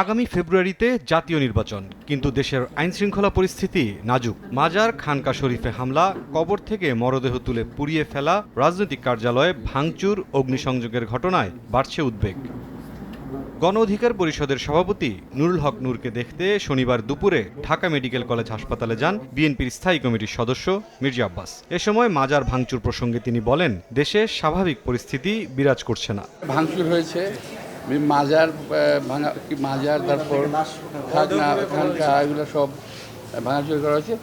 আগামী ফেব্রুয়ারিতে জাতীয় নির্বাচন, কিন্তু দেশের আইনশৃঙ্খলা পরিস্থিতি নাজুক। মাজার খানকা শরীফে হামলা, কবর থেকে মরদেহ তুলে পুড়িয়ে ফেলা, রাজনৈতিক কার্যালয়ে ভাঙচুর, অগ্নিসংযোগের ঘটনায় বাড়ছে উদ্বেগ। গণ অধিকার পরিষদের সভাপতি নুরুল হক নূরকে দেখতে শনিবার দুপুরে ঢাকা মেডিকেল কলেজ হাসপাতালে যান বিএনপির স্থায়ী কমিটির সদস্য মির্জা আব্বাস। এ সময় মাজার ভাঙচুর প্রসঙ্গে তিনি বলেন, দেশে স্বাভাবিক পরিস্থিতি বিরাজ করছে না। ভাঙচুর হয়েছে, মাজার ভাঙা, মাজার তারপর খানকা এগুলো সব ভাঙাচুরি করা হয়েছে।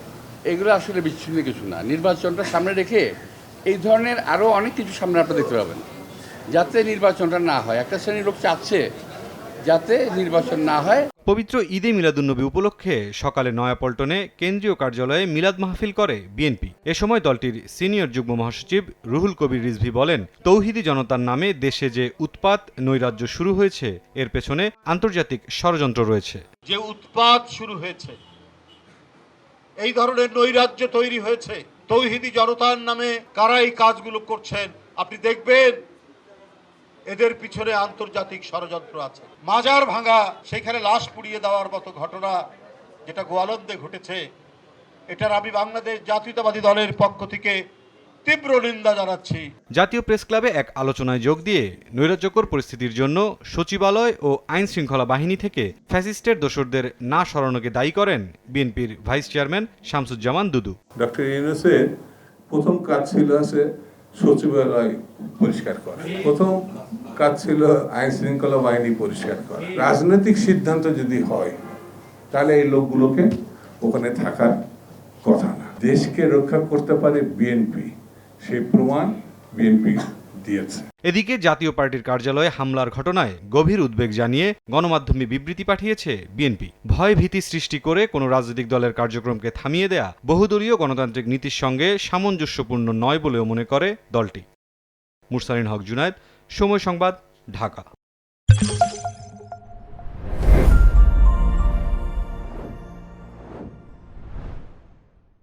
এগুলো আসলে বিচ্ছিন্ন কিছু না। নির্বাচনটা সামনে রেখে এই ধরনের আরও অনেক কিছু সামনে আপনারা দেখতে পাবেন, যাতে নির্বাচনটা না হয়। একটা শ্রেণীর লোক চাচ্ছে যাতে নির্বাচন না হয়। পবিত্র ঈদে মিলাদুন্নবী উপলক্ষে সকালে নয়াপল্টনে কেন্দ্রীয় কার্যালয়ে মিলাদ মাহফিল করে বিএনপি। এ সময় দলটির সিনিয়র যুগ্ম মহাসচিব রুহুল কবির রিজভী বলেন, তৌহিদি জনতার নামে দেশে যে উৎপাত নৈরাজ্য শুরু হয়েছে, এর পেছনে আন্তর্জাতিক ষড়যন্ত্র রয়েছে। যে উৎপাত শুরু হয়েছে, এই ধরনের নৈরাজ্য তৈরি হয়েছে, তৌহিদি জনতার নামে কারা এই কাজগুলো করছেন, আপনি দেখবেন এদের পিছনে আন্তর্জাতিক ষড়যন্ত্র আছে। মাজার ভাঙা, সেখানে লাশ পুড়িয়ে দেওয়ার মতো ঘটনা যেটা গোয়ালন্দে ঘটেছে, এটার আমি বাংলাদেশ জাতীয়তাবাদী দলের পক্ষ থেকে তীব্র নিন্দা জানাচ্ছি। জাতীয় প্রেস ক্লাবে এক আলোচনায় যোগ দিয়ে নৈরাজ্যকর পরিস্থিতির জন্য সচিবালয় ও আইন শৃঙ্খলা বাহিনী থেকে ফ্যাসিস্টের দোসরদের না সরানোকে দায়ী করেন বিএনপির ভাইস চেয়ারম্যান শামসুজ্জামান দুদু। ডক্টর ইউনূসের প্রথম কাজ ছিল সচিবালয় পরিষ্কার করা, প্রথম কাজ ছিল আইন শৃঙ্খলা বাহিনী পরিষ্কার করা। রাজনৈতিক সিদ্ধান্ত যদি হয় তাহলে এই লোকগুলোকে ওখানে থাকার কথা না। দেশকে রক্ষা করতে পারে বিএনপি, সেই প্রমাণ বিএনপি দিয়েছে। এদিকে জাতীয় পার্টির কার্যালয়ে হামলার ঘটনায় গভীর উদ্বেগ জানিয়ে গণমাধ্যমে বিবৃতি পাঠিয়েছে বিএনপি। ভয় ভীতি সৃষ্টি করে কোনো রাজনৈতিক দলের কার্যক্রমকে থামিয়ে দেয়া বহুদলীয় গণতান্ত্রিক নীতির সঙ্গে সামঞ্জস্যপূর্ণ নয় বলেও মনে করে দলটি। মুরসালিন হক জুনায়েদ, সময় সংবাদ, ঢাকা।